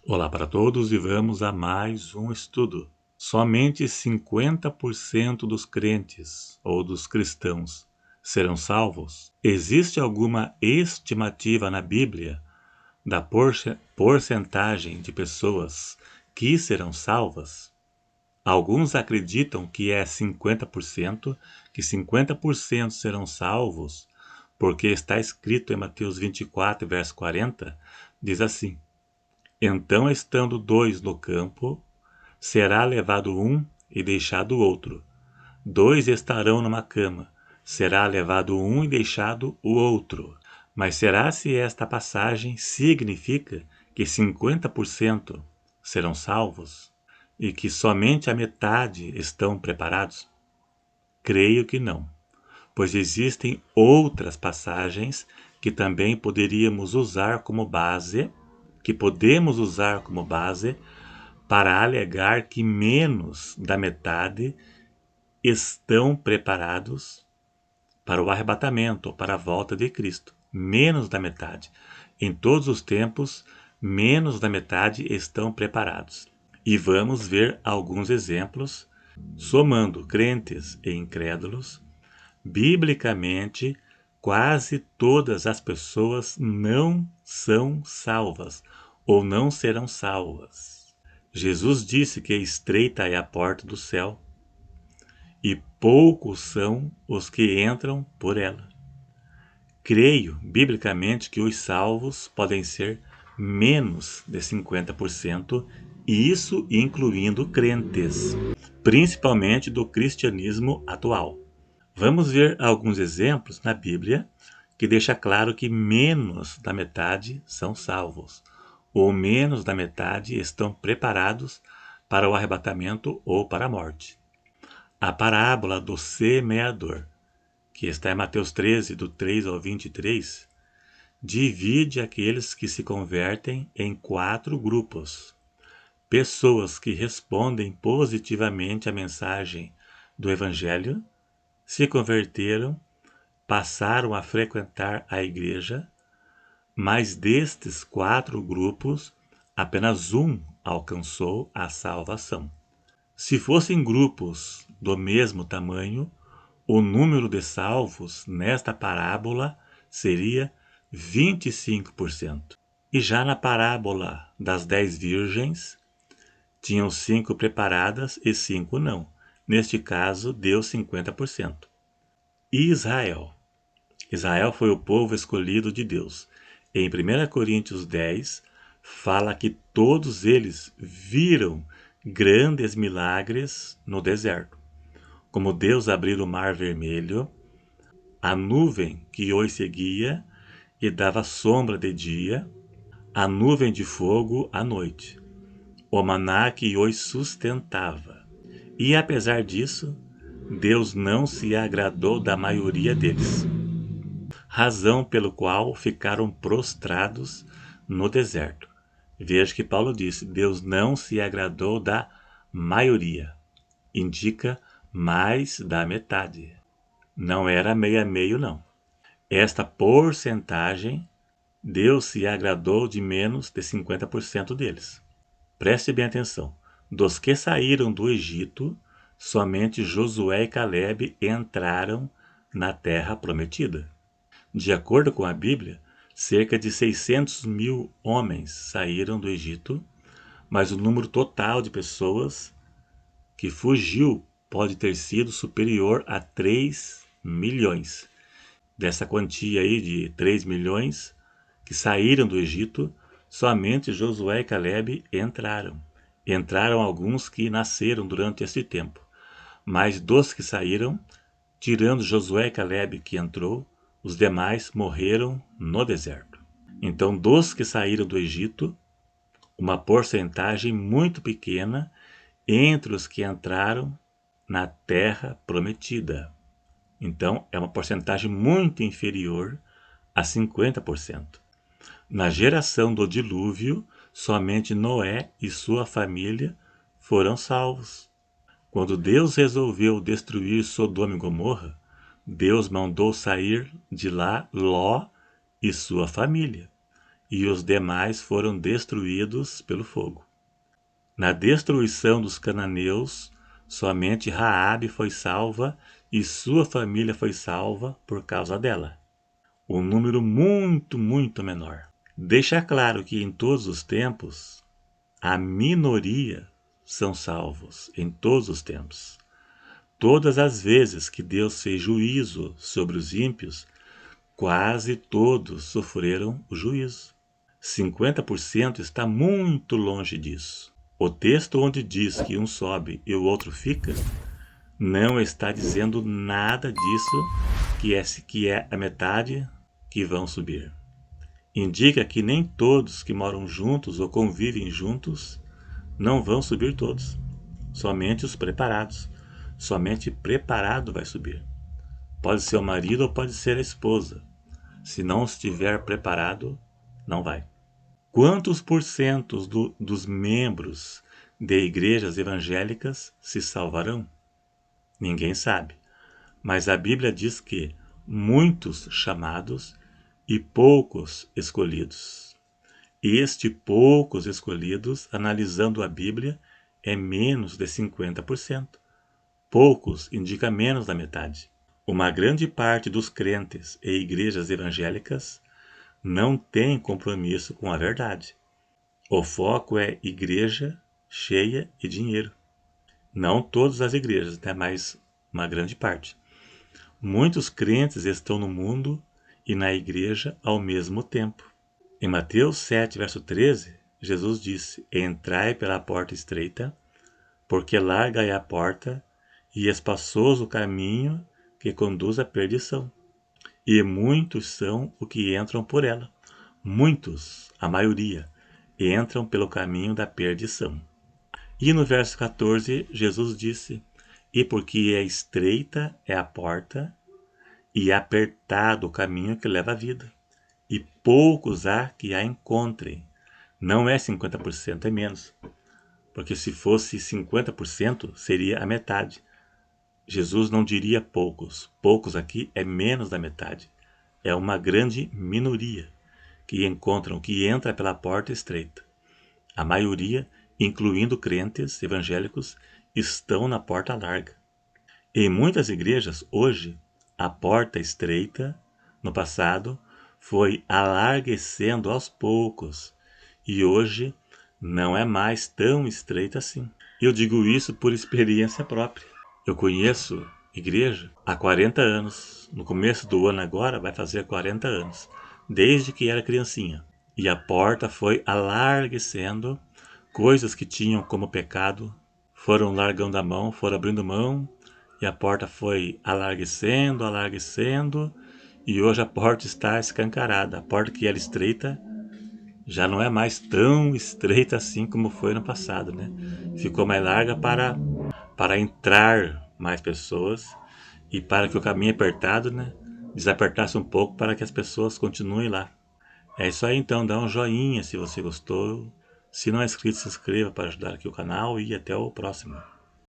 Olá para todos e vamos a mais um estudo. Somente 50% dos crentes ou dos cristãos serão salvos? Existe alguma estimativa na Bíblia da porcentagem de pessoas que serão salvas? Alguns acreditam que é 50%, que 50% serão salvos, porque está escrito em Mateus 24, verso 40, diz assim: Então, estando dois no campo, será levado um e deixado o outro. Dois estarão numa cama, será levado um e deixado o outro. Mas será se esta passagem significa que 50% serão salvos e que somente a metade estão preparados? Creio que não, pois existem outras passagens que também poderíamos usar como base, que podemos usar como base para alegar que menos da metade estão preparados para o arrebatamento ou para a volta de Cristo. Menos da metade. Em todos os tempos, menos da metade estão preparados. E vamos ver alguns exemplos, somando crentes e incrédulos. Biblicamente, quase todas as pessoas não são salvas ou não serão salvas. Jesus disse que estreita é a porta do céu e poucos são os que entram por ela. Creio, biblicamente, que os salvos podem ser menos de 50%, e isso incluindo crentes, principalmente do cristianismo atual. Vamos ver alguns exemplos na Bíblia que deixa claro que menos da metade são salvos, ou menos da metade estão preparados para o arrebatamento ou para a morte. A parábola do semeador, que está em Mateus 13, do 3 ao 23, divide aqueles que se convertem em 4 grupos. Pessoas que respondem positivamente à mensagem do Evangelho, se converteram, passaram a frequentar a igreja, mas destes 4 grupos, apenas um alcançou a salvação. Se fossem grupos do mesmo tamanho, o número de salvos nesta parábola seria 25%. E já na parábola das 10 virgens, tinham 5 preparadas e 5 não. Neste caso, deu 50%. E Israel? Israel foi o povo escolhido de Deus. Em 1 Coríntios 10, fala que todos eles viram grandes milagres no deserto, como Deus abrir o mar vermelho, a nuvem que os seguia e dava sombra de dia, a nuvem de fogo à noite, o maná que os sustentava. E apesar disso, Deus não se agradou da maioria deles, razão pelo qual ficaram prostrados no deserto. Veja que Paulo disse: Deus não se agradou da maioria. Indica mais da metade. Não era meio a meio, não. Esta porcentagem, Deus se agradou de menos de 50% deles. Preste bem atenção. Dos que saíram do Egito, somente Josué e Caleb entraram na terra prometida. De acordo com a Bíblia, cerca de 600 mil homens saíram do Egito, mas o número total de pessoas que fugiu pode ter sido superior a 3 milhões. Dessa quantia aí de 3 milhões que saíram do Egito, somente Josué e Caleb entraram. Entraram alguns que nasceram durante esse tempo, mas dos que saíram, tirando Josué e Caleb que entrou, os demais morreram no deserto. Então, dos que saíram do Egito, uma porcentagem muito pequena entre os que entraram na terra prometida. Então, é uma porcentagem muito inferior a 50%. Na geração do dilúvio, somente Noé e sua família foram salvos. Quando Deus resolveu destruir Sodoma e Gomorra, Deus mandou sair de lá Ló e sua família. e os demais foram destruídos pelo fogo. Na destruição dos cananeus, somente Raabe foi salva e sua família foi salva por causa dela. Um número muito, muito menor. Deixa claro que em todos os tempos, a minoria são salvos, em todos os tempos. Todas as vezes que Deus fez juízo sobre os ímpios, quase todos sofreram o juízo. 50% está muito longe disso. O texto onde diz que um sobe e o outro fica, não está dizendo nada disso, que é a metade que vão subir. Indica que nem todos que moram juntos ou convivem juntos não vão subir todos. Somente os preparados. Somente preparado vai subir. Pode ser o marido ou pode ser a esposa. Se não estiver preparado, não vai. Quantos porcentos dos membros de igrejas evangélicas se salvarão? Ninguém sabe. Mas a Bíblia diz que muitos chamados e poucos escolhidos. Este poucos escolhidos, analisando a Bíblia, é menos de 50%. Poucos indica menos da metade. Uma grande parte dos crentes e igrejas evangélicas não tem compromisso com a verdade. O foco é igreja cheia e dinheiro. Não todas as igrejas, né, mas uma grande parte. Muitos crentes estão no mundo e na igreja ao mesmo tempo. Em Mateus 7, verso 13, Jesus disse: Entrai pela porta estreita, porque larga é a porta e espaçoso o caminho que conduz à perdição. E muitos são os que entram por ela. Muitos, a maioria, entram pelo caminho da perdição. E no verso 14, Jesus disse: E porque é estreita é a porta, e apertado o caminho que leva à vida, e poucos há que a encontrem. Não é 50%, é menos. Porque se fosse 50%, seria a metade. Jesus não diria poucos. Poucos aqui é menos da metade. É uma grande minoria que entra pela porta estreita. A maioria, incluindo crentes evangélicos, estão na porta larga. Em muitas igrejas, hoje, a porta estreita, no passado, foi alarguecendo aos poucos e hoje não é mais tão estreita assim. Eu digo isso por experiência própria. Eu conheço igreja há 40 anos. No começo do ano agora vai fazer 40 anos, desde que era criancinha. E a porta foi alarguecendo, coisas que tinham como pecado foram largando a mão, foram abrindo mão, e a porta foi alarguecendo, e hoje a porta está escancarada. A porta que era estreita já não é mais tão estreita assim como foi no passado, né? Ficou mais larga para entrar mais pessoas e para que o caminho apertado, né, desapertasse um pouco para que as pessoas continuem lá. É isso aí então, dá um joinha se você gostou. Se não é inscrito, se inscreva para ajudar aqui o canal e até o próximo.